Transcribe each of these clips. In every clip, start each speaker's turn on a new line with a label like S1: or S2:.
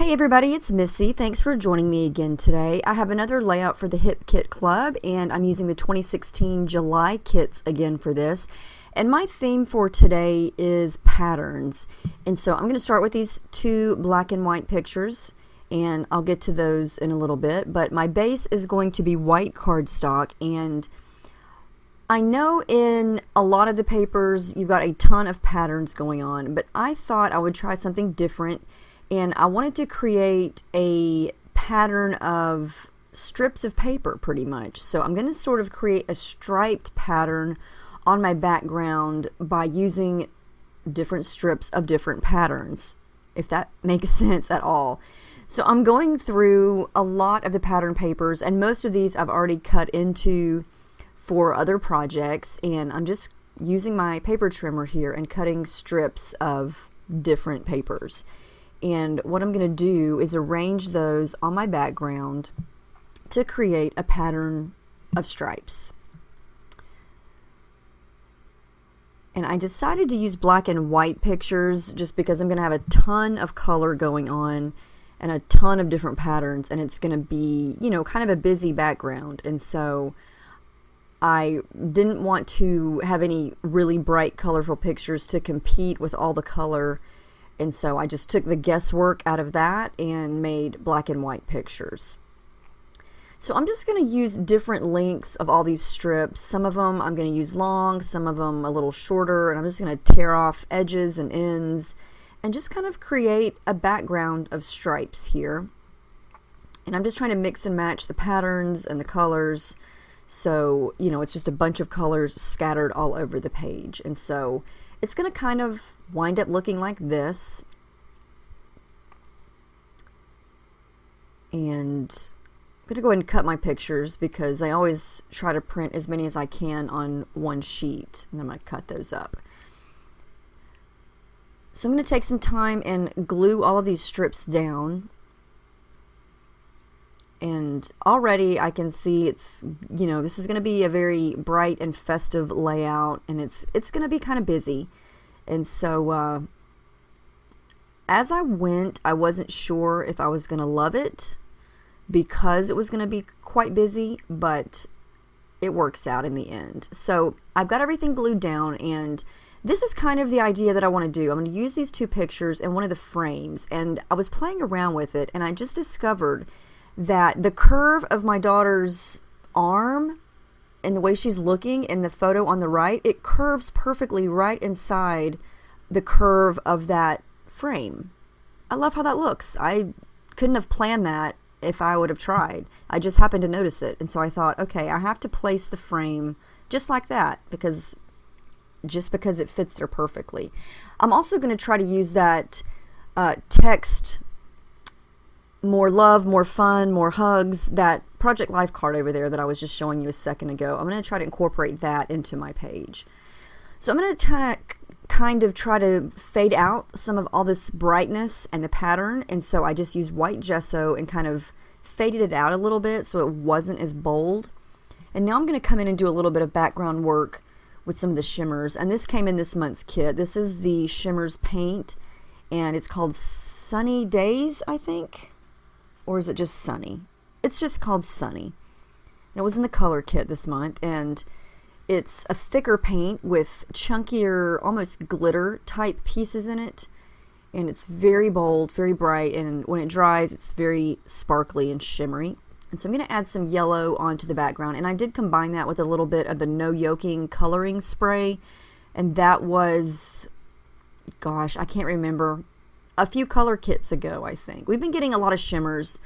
S1: Hey everybody, it's Missy. Thanks for joining me again today. I have another layout for the Hip Kit Club, and I'm using the 2016 July kits again for this. And my theme for today is patterns. And so I'm going to start with these two black and white pictures, and I'll get to those in a little bit. But my base is going to be white cardstock, and I know in a lot of the papers you've got a ton of patterns going on, but I thought I would try something different. And I wanted to create a pattern of strips of paper pretty much. So I'm going to sort of create a striped pattern on my background by using different strips of different patterns, if that makes sense at all. So I'm going through a lot of the pattern papers, and most of these I've already cut into for other projects, and I'm just using my paper trimmer here and cutting strips of different papers. And what I'm going to do is arrange those on my background to create a pattern of stripes. And I decided to use black and white pictures just because I'm going to have a ton of color going on and a ton of different patterns, and it's going to be, you know, kind of a busy background. And so I didn't want to have any really bright, colorful pictures to compete with all the color. And so I just took the guesswork out of that and made black and white pictures. So I'm just going to use different lengths of all these strips. Some of them I'm going to use long, some of them a little shorter, and I'm just going to tear off edges and ends and just kind of create a background of stripes here. And I'm just trying to mix and match the patterns and the colors. So, you know, it's just a bunch of colors scattered all over the page. And so it's going to kind of wind up looking like this. And I'm going to go ahead and cut my pictures because I always try to print as many as I can on one sheet, and I'm going to cut those up. So I'm going to take some time and glue all of these strips down. And already I can see it's, you know, this is going to be a very bright and festive layout, and it's going to be kind of busy. And so as I went, I wasn't sure if I was going to love it because it was going to be quite busy, but it works out in the end. So I've got everything glued down, and this is kind of the idea that I want to do. I'm going to use these two pictures in one of the frames, and I was playing around with it, and I just discovered that the curve of my daughter's arm and the way she's looking in the photo on the right, it curves perfectly right inside the curve of that frame. I love how that looks. I couldn't have planned that if I would have tried. I just happened to notice it, and so I thought, okay, I have to place the frame just like that because it fits there perfectly. I'm also going to try to use that text, more love, more fun, more hugs, that Project Life card over there that I was just showing you a second ago. I'm going to try to incorporate that into my page. So I'm going to kind of try to fade out some of all this brightness and the pattern, and so I just used white gesso and kind of faded it out a little bit so it wasn't as bold. And now I'm going to come in and do a little bit of background work with some of the shimmers, and this came in this month's kit. This is the Shimmers paint, and it's called Sunny Days, I think. Or is it just Sunny? It's just called Sunny. And it was in the color kit this month, and it's a thicker paint with chunkier, almost glitter type pieces in it. And it's very bold, very bright, and when it dries, it's very sparkly and shimmery. And so I'm going to add some yellow onto the background, and I did combine that with a little bit of the No Yoking coloring spray, and that was, gosh, I can't remember, a few color kits ago, I think. We've been getting a lot of shimmers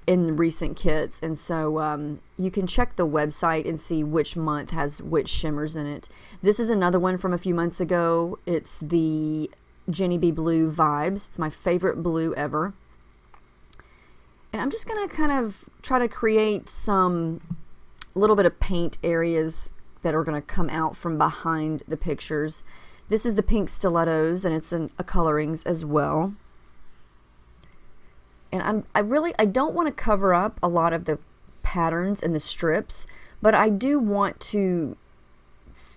S1: in recent kits, and so you can check the website and see which month has which shimmers in it. This is another one from a few months ago. It's the Jenny B. Blue Vibes. It's my favorite blue ever. And I'm just going to kind of try to create some little bit of paint areas that are going to come out from behind the pictures. This is the pink stilettos, and it's in a colorings as well. And I don't want to cover up a lot of the patterns and the strips, but I do want to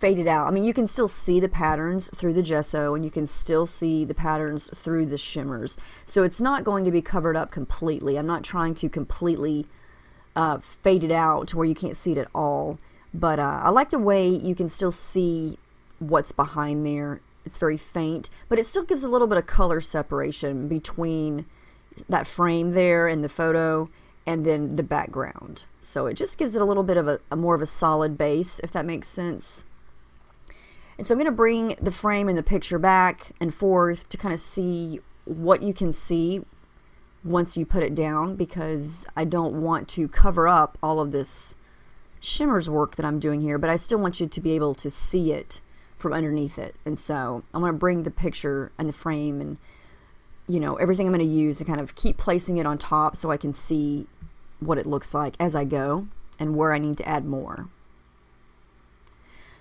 S1: faded out. I mean, you can still see the patterns through the gesso, and you can still see the patterns through the shimmers. So it's not going to be covered up completely. I'm not trying to completely fade it out to where you can't see it at all. But I like the way you can still see what's behind there. It's very faint, but it still gives a little bit of color separation between that frame there in the photo and then the background. So it just gives it a little bit of a more of a solid base, if that makes sense. And so I'm going to bring the frame and the picture back and forth to kind of see what you can see once you put it down, because I don't want to cover up all of this shimmers work that I'm doing here, but I still want you to be able to see it from underneath it. And so I'm going to bring the picture and the frame and, you know, everything I'm going to use and kind of keep placing it on top so I can see what it looks like as I go and where I need to add more.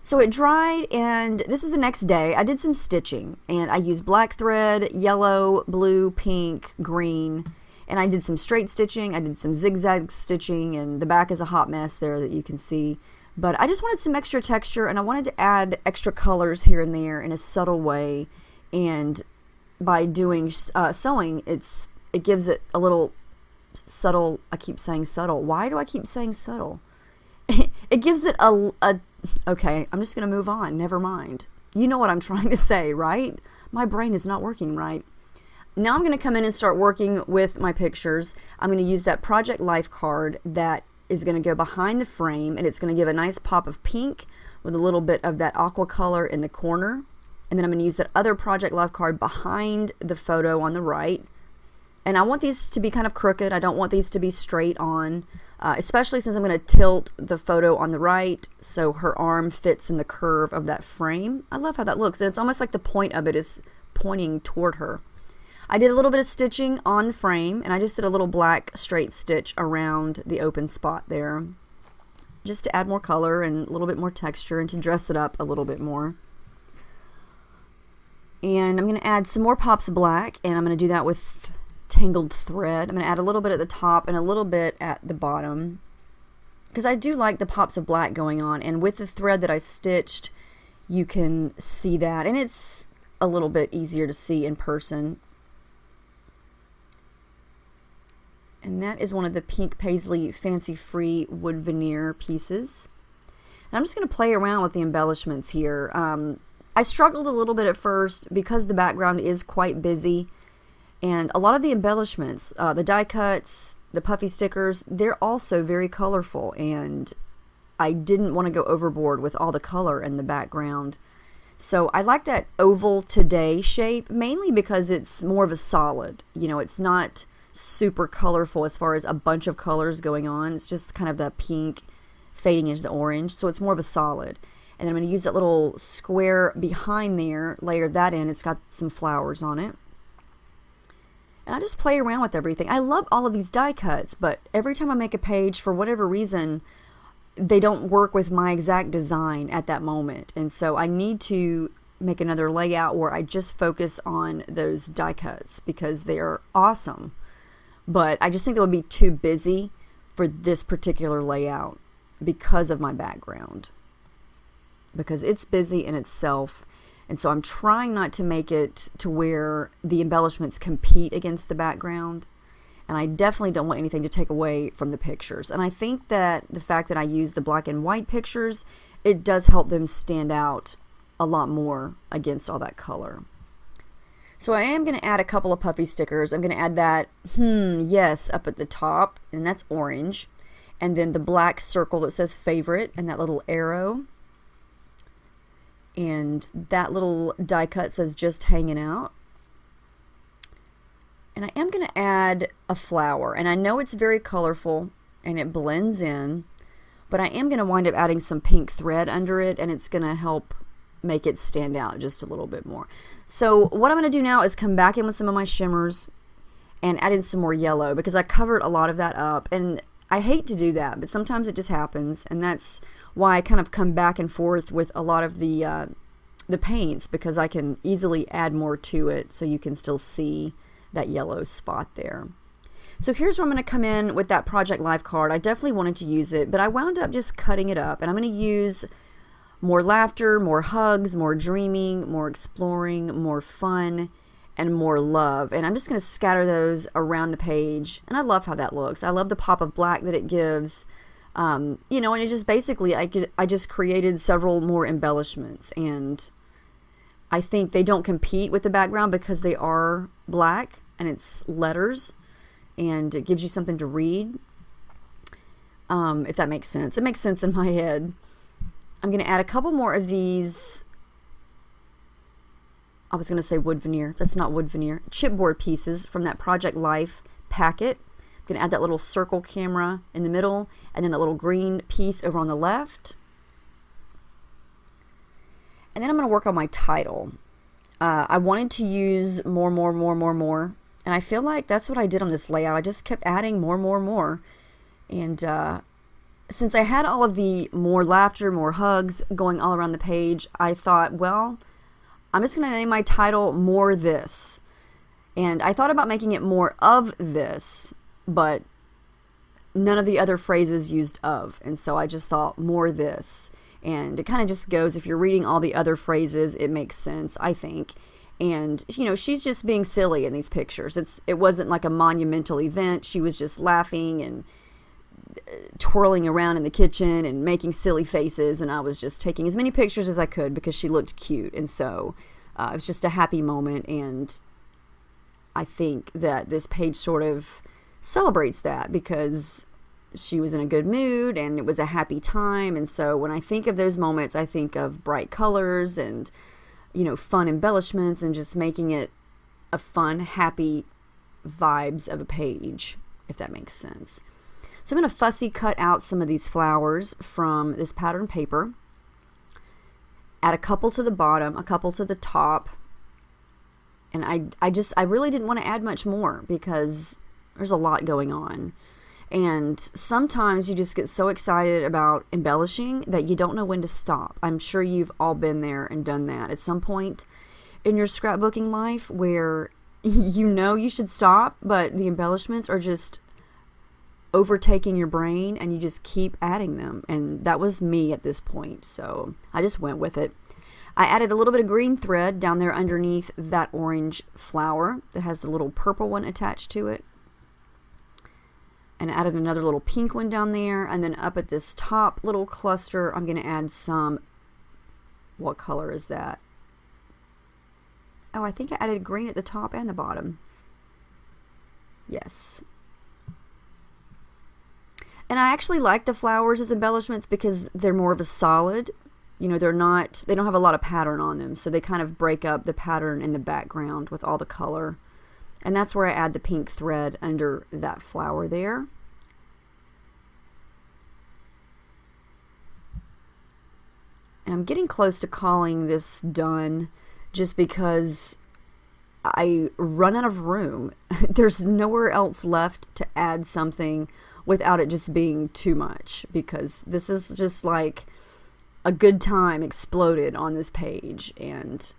S1: So it dried, and this is the next day. I did some stitching, and I used black thread, yellow, blue, pink, green, and I did some straight stitching. I did some zigzag stitching, and the back is a hot mess there that you can see. But I just wanted some extra texture, and I wanted to add extra colors here and there in a subtle way. And by doing sewing, it gives it a little subtle. I keep saying subtle. Why do I keep saying subtle? It gives it a okay, I'm just going to move on. Never mind. You know what I'm trying to say, right? My brain is not working right. Now I'm going to come in and start working with my pictures. I'm going to use that Project Life card that is going to go behind the frame, and it's going to give a nice pop of pink with a little bit of that aqua color in the corner. And then I'm going to use that other Project Life card behind the photo on the right. And I want these to be kind of crooked. I don't want these to be straight on, especially since I'm going to tilt the photo on the right so her arm fits in the curve of that frame. I love how that looks, and it's almost like the point of it is pointing toward her. I did a little bit of stitching on the frame, and I just did a little black straight stitch around the open spot there, just to add more color and a little bit more texture and to dress it up a little bit more. And I'm going to add some more pops of black, and I'm going to do that with tangled thread. I'm going to add a little bit at the top and a little bit at the bottom, because I do like the pops of black going on, and with the thread that I stitched you can see that, and it's a little bit easier to see in person. And that is one of the Pink Paisley Fancy Free wood veneer pieces. And I'm just going to play around with the embellishments here. I struggled a little bit at first because the background is quite busy. And a lot of the embellishments, the die cuts, the puffy stickers, they're also very colorful, and I didn't want to go overboard with all the color in the background. So I like that oval today shape, mainly because it's more of a solid. You know, it's not super colorful as far as a bunch of colors going on. It's just kind of the pink fading into the orange, so it's more of a solid. And then I'm going to use that little square behind there, layer that in. It's got some flowers on it. And I just play around with everything. I love all of these die cuts, but every time I make a page, for whatever reason, they don't work with my exact design at that moment. And so I need to make another layout where I just focus on those die cuts because they are awesome. But I just think that would be too busy for this particular layout because of my background. Because it's busy in itself. And so I'm trying not to make it to where the embellishments compete against the background. And I definitely don't want anything to take away from the pictures. And I think that the fact that I use the black and white pictures, it does help them stand out a lot more against all that color. So I am going to add a couple of puffy stickers. I'm going to add that, yes, up at the top, and that's orange. And then the black circle that says favorite and that little arrow. And that little die cut says just hanging out. And I am going to add a flower. And I know it's very colorful and it blends in, but I am going to wind up adding some pink thread under it, and it's going to help make it stand out just a little bit more. So what I'm going to do now is come back in with some of my shimmers and add in some more yellow, because I covered a lot of that up. And I hate to do that, but sometimes it just happens, and that's why I kind of come back and forth with a lot of the paints, because I can easily add more to it so you can still see that yellow spot there. So here's where I'm going to come in with that Project Life card. I definitely wanted to use it, but I wound up just cutting it up, and I'm going to use More laughter, more hugs, more dreaming, more exploring, more fun, and more love. And I'm just going to scatter those around the page. And I love how that looks. I love the pop of black that it gives. You know, and it just basically, I just created several more embellishments. And I think they don't compete with the background because they are black and it's letters. And it gives you something to read. If that makes sense. It makes sense in my head. I'm going to add a couple more of these, I was going to say wood veneer. That's not wood veneer. Chipboard pieces from that Project Life packet. I'm going to add that little circle camera in the middle and then that little green piece over on the left. And then I'm going to work on my title. I wanted to use more. And I feel like that's what I did on this layout. I just kept adding more. And since I had all of the more laughter, more hugs going all around the page, I thought, well, I'm just going to name my title More This. And I thought about making it More of This, but none of the other phrases used of. And so I just thought More This. And it kind of just goes, if you're reading all the other phrases, it makes sense, I think. And, you know, she's just being silly in these pictures. It wasn't like a monumental event. She was just laughing and twirling around in the kitchen and making silly faces, and I was just taking as many pictures as I could because she looked cute. And so it was just a happy moment, and I think that this page sort of celebrates that because she was in a good mood and it was a happy time. And so when I think of those moments, I think of bright colors and, you know, fun embellishments and just making it a fun, happy vibes of a page, if that makes sense. So I'm going to fussy cut out some of these flowers from this pattern paper. Add a couple to the bottom, a couple to the top. And I really didn't want to add much more because there's a lot going on. And sometimes you just get so excited about embellishing that you don't know when to stop. I'm sure you've all been there and done that at some point in your scrapbooking life where you know you should stop, but the embellishments are just overtaking your brain and you just keep adding them. And that was me at this point. So I just went with it. I added a little bit of green thread down there underneath that orange flower that has the little purple one attached to it. And added another little pink one down there. And then up at this top little cluster, I'm going to add some, what color is that? Oh, I think I added green at the top and the bottom. Yes. And I actually like the flowers as embellishments because they're more of a solid. You know, they don't have a lot of pattern on them. So they kind of break up the pattern in the background with all the color. And that's where I add the pink thread under that flower there. And I'm getting close to calling this done just because I run out of room. There's nowhere else left to add something without it just being too much, because this is just like a good time exploded on this page, and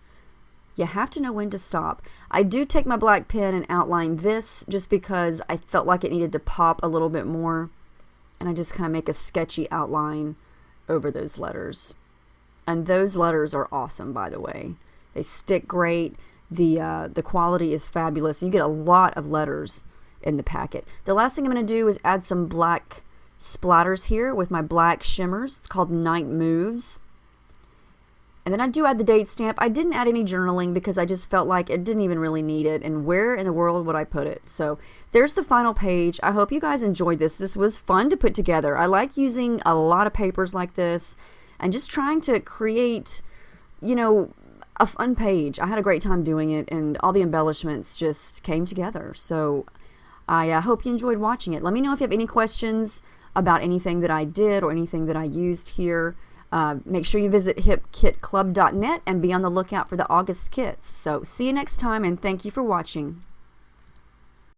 S1: you have to know when to stop. I do take my black pen and outline this just because I felt like it needed to pop a little bit more, and I just kind of make a sketchy outline over those letters. And those letters are awesome, by the way. They stick great. The quality is fabulous. You get a lot of letters in the packet. The last thing I'm going to do is add some black splatters here with my black shimmers. It's called Night Moves. And then I do add the date stamp. I didn't add any journaling because I just felt like it didn't even really need it, and where in the world would I put it? So there's the final page. I hope you guys enjoyed this. This was fun to put together. I like using a lot of papers like this and just trying to create, you know, a fun page. I had a great time doing it, and all the embellishments just came together. So I hope you enjoyed watching it. Let me know if you have any questions about anything that I did or anything that I used here. Make sure you visit hipkitclub.net and be on the lookout for the August kits. So see you next time, and thank you for watching.